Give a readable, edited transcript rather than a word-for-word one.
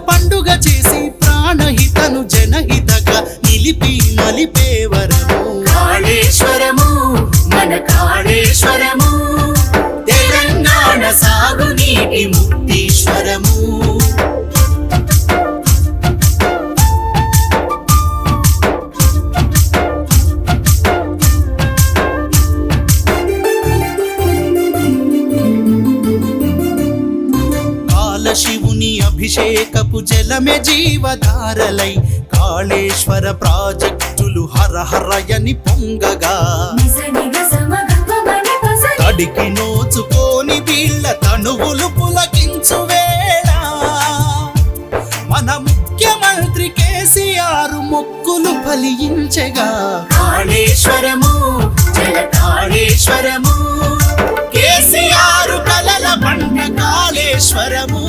పండుగ చేసి ప్రాణహితను జనహితగా నిలిపి మలిపే వరము కాళేశ్వరము మన కాళేశ్వరము తెలంగాణ సాగునీటి ముక్తీశ్వరము శివుని అభిషేకపు జలమే జీవధారలై కాళేశ్వర ప్రాజెక్టులు హరహరయని పొంగగా తడికి నోచుకోని వీళ్ళ తనువులు పులకించు వేళ మన ముఖ్యమంత్రి కేసీఆర్ మొక్కులు ఫలించగా కాళేశ్వరము జల కాళేశ్వరము కేసీఆర్ కలల పంట కాళేశ్వరము